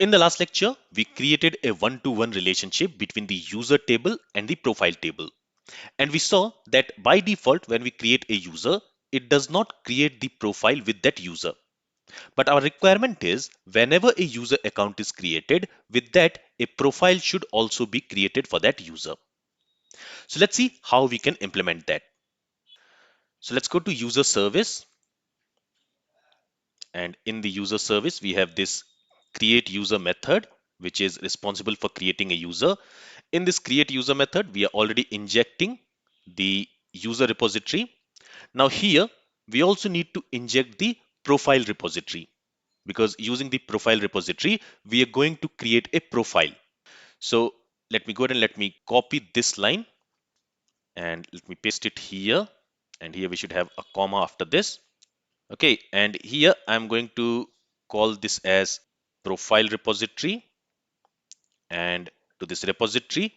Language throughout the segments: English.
In the last lecture, we created a one-to-one relationship between the user table and the profile table. And we saw that by default, when we create a user, it does not create the profile with that user. But our requirement is whenever a user account is created, with that, a profile should also be created for that user. So let's see how we can implement that. So let's go to user service. And in the user service, we have this create user method, which is responsible for creating a user. In this create user method, we are already injecting the user repository. Now here, we also need to inject the profile repository, because using the profile repository, we are going to create a profile. So let me go ahead and let me copy this line and let me paste it here. And here we should have a comma after this. Okay, and here I'm going to call this as profile repository, and to this repository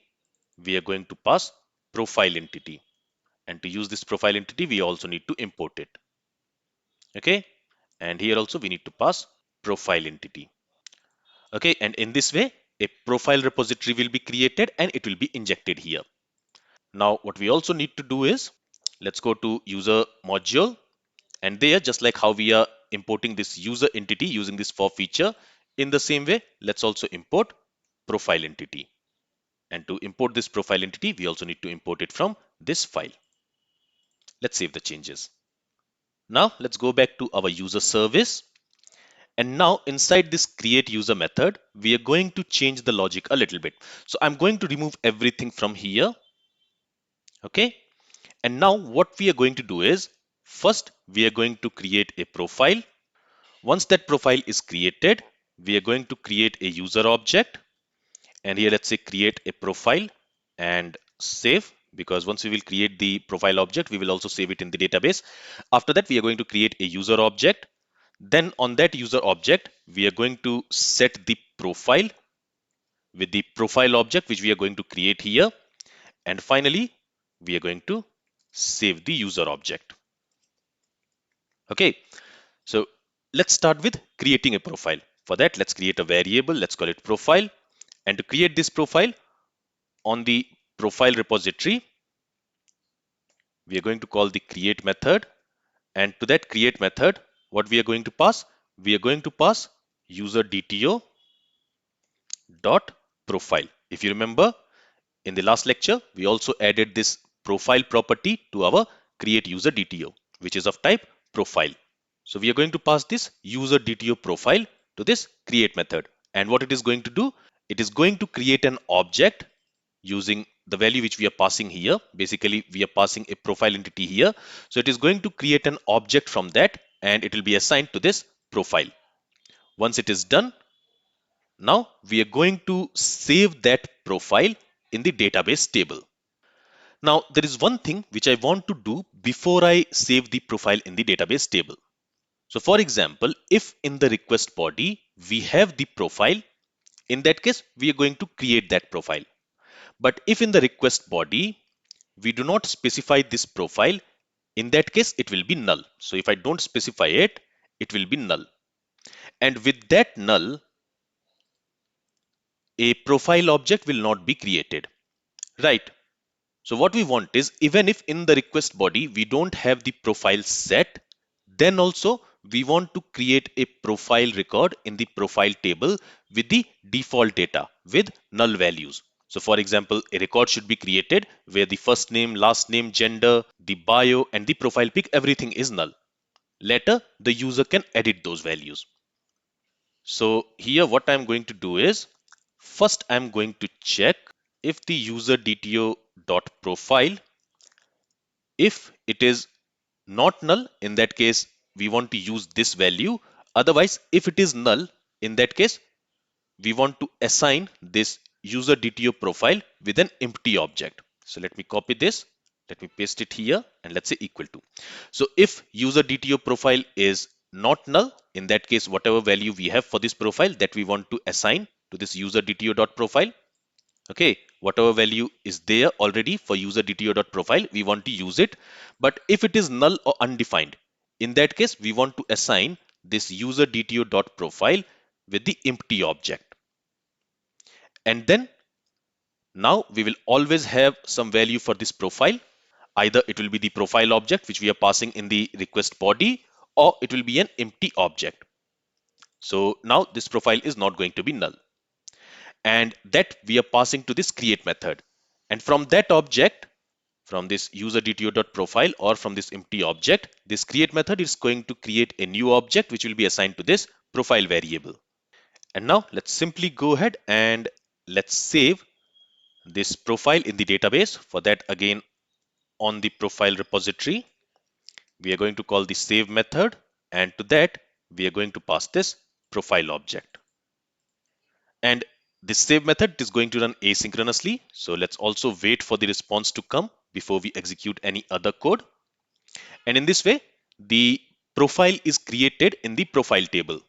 we are going to pass profile entity, and to use this profile entity we also need to import it. Okay, and here also we need to pass profile entity. Okay, and in this way a profile repository will be created and it will be injected here. Now what we also need to do is, let's go to user module. And there, just like how we are importing this user entity using this for feature, in the same way, let's also import profile entity. And to import this profile entity, we also need to import it from this file. Let's save the changes. Now let's go back to our user service. And now inside this create user method, we are going to change the logic a little bit. So I'm going to remove everything from here. Okay. And now what we are going to do is, first we are going to create a profile. Once that profile is created, we are going to create a user object, and here let's say create a profile and save, because once we will create the profile object, we will also save it in the database. After that, we are going to create a user object. Then on that user object, we are going to set the profile with the profile object, which we are going to create here. And finally, we are going to save the user object. Okay, so let's start with creating a profile. For that, let's create a variable. Let's call it profile. And to create this profile, on the profile repository, we are going to call the create method. And to that create method, what we are going to pass? We are going to pass user DTO dot profile. If you remember, in the last lecture, we also added this profile property to our create user DTO, which is of type profile. So we are going to pass this user DTO profile to this create method. And what it is going to do, it is going to create an object using the value which we are passing here. Basically, we are passing a profile entity here. So it is going to create an object from that, and it will be assigned to this profile. Once it is done, now we are going to save that profile in the database table. Now, there is one thing which I want to do before I save the profile in the database table. So for example, if in the request body we have the profile, in that case, we are going to create that profile. But if in the request body, we do not specify this profile, in that case, it will be null. So if I don't specify it, it will be null. And with that null, a profile object will not be created, right? So what we want is, even if in the request body, we don't have the profile set, then also we want to create a profile record in the profile table with the default data with null values. So for example, a record should be created where the first name, last name, gender, the bio, and the profile pic, everything is null. Later, the user can edit those values. So here what I'm going to do is, first I'm going to check if the user DTO dot profile, if it is not null, in that case, we want to use this value. Otherwise, if it is null, in that case, we want to assign this user DTO profile with an empty object. So let me copy this. Let me paste it here and let's say equal to. So if user DTO profile is not null, in that case, whatever value we have for this profile that we want to assign to this user DTO dot profile, okay, whatever value is there already for user DTO dot profile, we want to use it. But if it is null or undefined, in that case, we want to assign this user DTO dot profile with the empty object. And then now we will always have some value for this profile. Either it will be the profile object which we are passing in the request body, or it will be an empty object. So now this profile is not going to be null, and that we are passing to this create method. And from that object, from this user.dto.profile or from this empty object, this create method is going to create a new object which will be assigned to this profile variable. And now let's simply go ahead and let's save this profile in the database. For that, again, on the profile repository, we are going to call the save method, and to that we are going to pass this profile object. And this save method is going to run asynchronously, so let's also wait for the response to come before we execute any other code. And in this way, the profile is created in the profile table.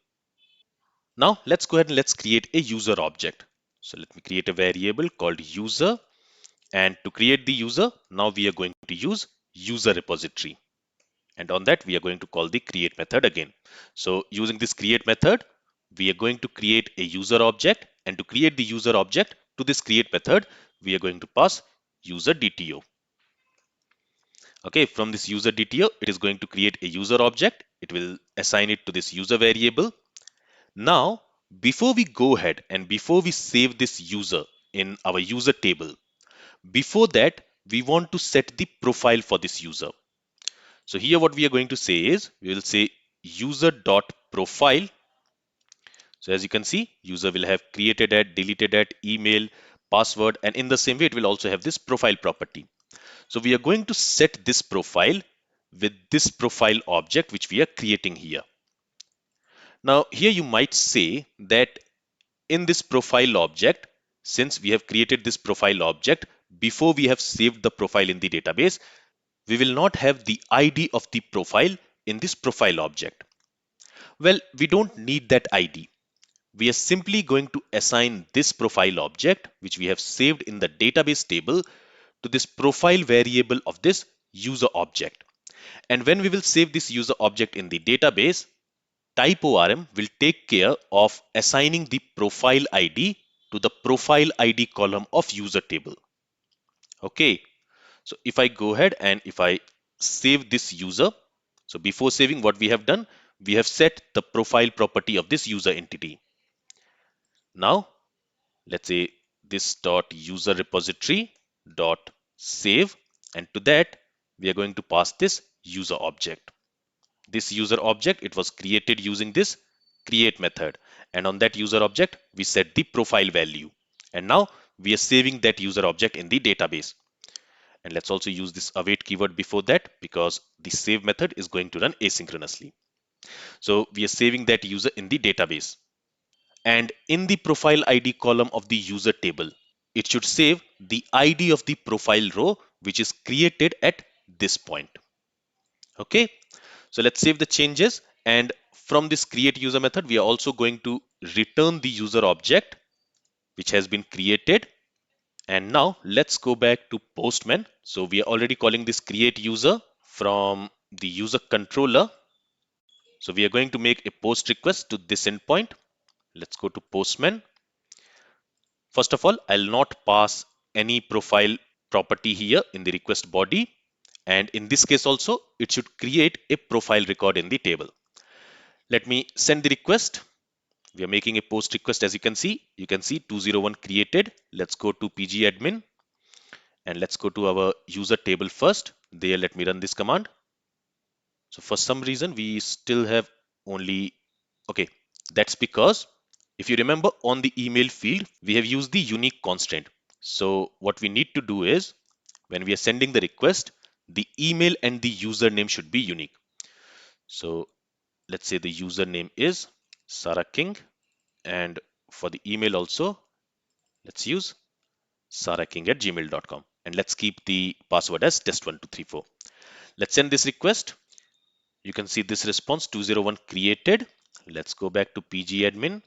Now let's go ahead and let's create a user object. So let me create a variable called user, and to create the user, now we are going to use user repository. And on that, we are going to call the create method again. So using this create method, we are going to create a user object, and to create the user object to this create method, we are going to pass user DTO. Okay, from this user DTO, it is going to create a user object. It will assign it to this user variable. Now, before we go ahead and before we save this user in our user table, before that, we want to set the profile for this user. So here what we are going to say is, we will say user.profile. So as you can see, user will have created at, deleted at, email, password, and in the same way, it will also have this profile property. So we are going to set this profile with this profile object, which we are creating here. Now here you might say that in this profile object, since we have created this profile object before we have saved the profile in the database, we will not have the ID of the profile in this profile object. Well, we don't need that ID. We are simply going to assign this profile object, which we have saved in the database table, to this profile variable of this user object. And when we will save this user object in the database, type ORM will take care of assigning the profile ID to the profile ID column of user table. Okay, so if I go ahead and if I save this user, so before saving, what we have done, we have set the profile property of this user entity. Now let's say this dot user repository dot save, and to that we are going to pass this user object. This user object, it was created using this create method, and on that user object we set the profile value, and now we are saving that user object in the database. And let's also use this await keyword before that, because the save method is going to run asynchronously. So we are saving that user in the database, and in the profile ID column of the user table, it should save the ID of the profile row, which is created at this point. Okay, so let's save the changes, and from this create user method, we are also going to return the user object which has been created. And now let's go back to Postman. So we are already calling this create user from the user controller. So we are going to make a post request to this endpoint. Let's go to Postman. First of all, I'll not pass any profile property here in the request body. And in this case also, it should create a profile record in the table. Let me send the request. We are making a post request. As you can see 201 created. Let's go to pgadmin and let's go to our user table first. There, let me run this command. So for some reason, we still have only, okay, that's because if you remember on the email field, we have used the unique constraint. So what we need to do is, when we are sending the request, the email and the username should be unique. So let's say the username is Sarah King, and for the email also, let's use sarahking@gmail.com, and let's keep the password as test1234. Let's send this request. You can see this response 201 created. Let's go back to pgadmin.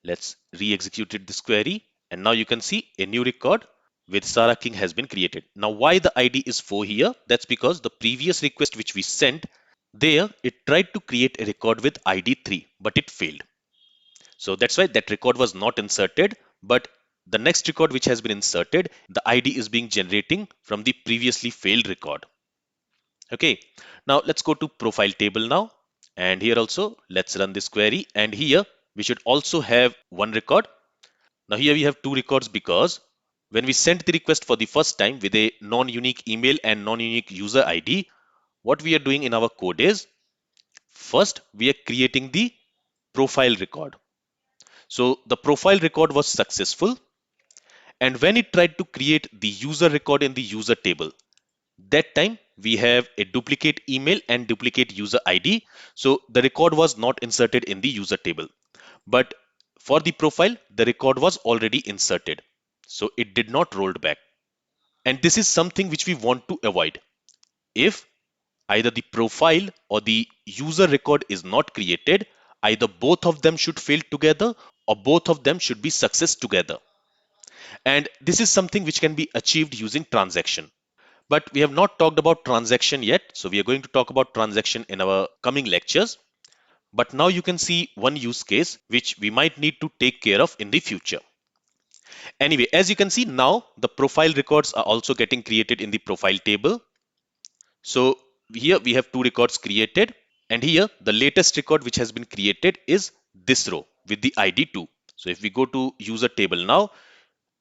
Let's re-execute this query, and now you can see a new record with Sarah King has been created. Now why the ID is 4 here? That's because the previous request which we sent, there it tried to create a record with ID 3, but it failed. So that's why that record was not inserted, but the next record which has been inserted, the ID is being generating from the previously failed record. Okay, now let's go to profile table now. And here also, let's run this query. And here we should also have one record. Now here we have two records because when we sent the request for the first time with a non-unique email and non-unique user ID, what we are doing in our code is first we are creating the profile record. So the profile record was successful. And when it tried to create the user record in the user table, that time we have a duplicate email and duplicate user ID. So the record was not inserted in the user table. But for the profile, the record was already inserted. So it did not rolled back. And this is something which we want to avoid. If either the profile or the user record is not created, either both of them should fail together or both of them should be success together. And this is something which can be achieved using transaction. But we have not talked about transaction yet. So we are going to talk about transaction in our coming lectures. But now you can see one use case which we might need to take care of in the future. Anyway, as you can see now, the profile records are also getting created in the profile table. So here we have two records created. And here the latest record which has been created is this row with the ID 2. So if we go to user table now,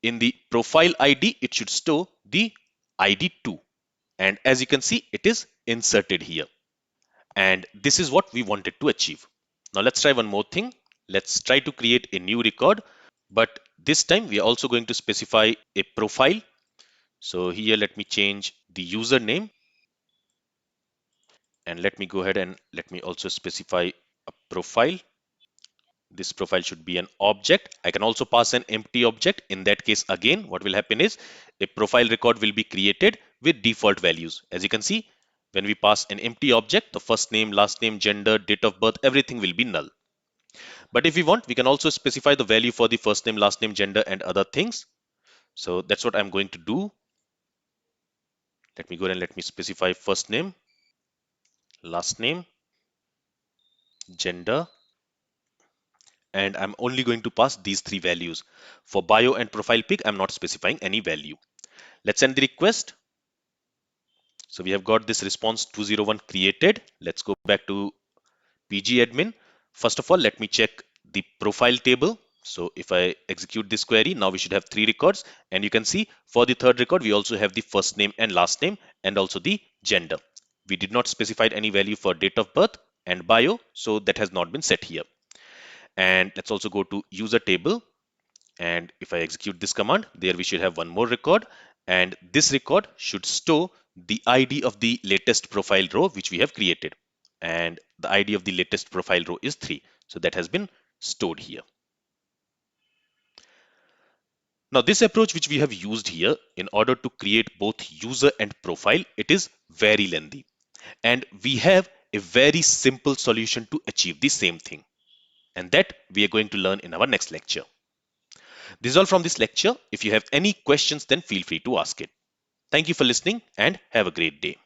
in the profile ID, it should store the ID 2. And as you can see, it is inserted here. And this is what we wanted to achieve. Now let's try one more thing. Let's try to create a new record. But this time we are also going to specify a profile. So here let me change the username. And let me go ahead and let me also specify a profile. This profile should be an object. I can also pass an empty object. In that case, again, what will happen is a profile record will be created with default values. As you can see, when we pass an empty object, the first name, last name, gender, date of birth, everything will be null. But if we want, we can also specify the value for the first name, last name, gender, and other things. So that's what I'm going to do. Let me go and let me specify first name, last name, gender, and I'm only going to pass these three values. For bio and profile pic, I'm not specifying any value. Let's send the request. So we have got this response 201 created. Let's go back to PG admin. First of all, let me check the profile table. So if I execute this query, now we should have three records. And you can see for the third record, we also have the first name and last name and also the gender. We did not specify any value for date of birth and bio, so that has not been set here. And let's also go to user table. And if I execute this command, there we should have one more record. And this record should store the ID of the latest profile row which we have created. And the ID of the latest profile row is 3. So that has been stored here. Now this approach which we have used here in order to create both user and profile, it is very lengthy. And we have a very simple solution to achieve the same thing. And that we are going to learn in our next lecture. This is all from this lecture. If you have any questions, then feel free to ask it. Thank you for listening and have a great day.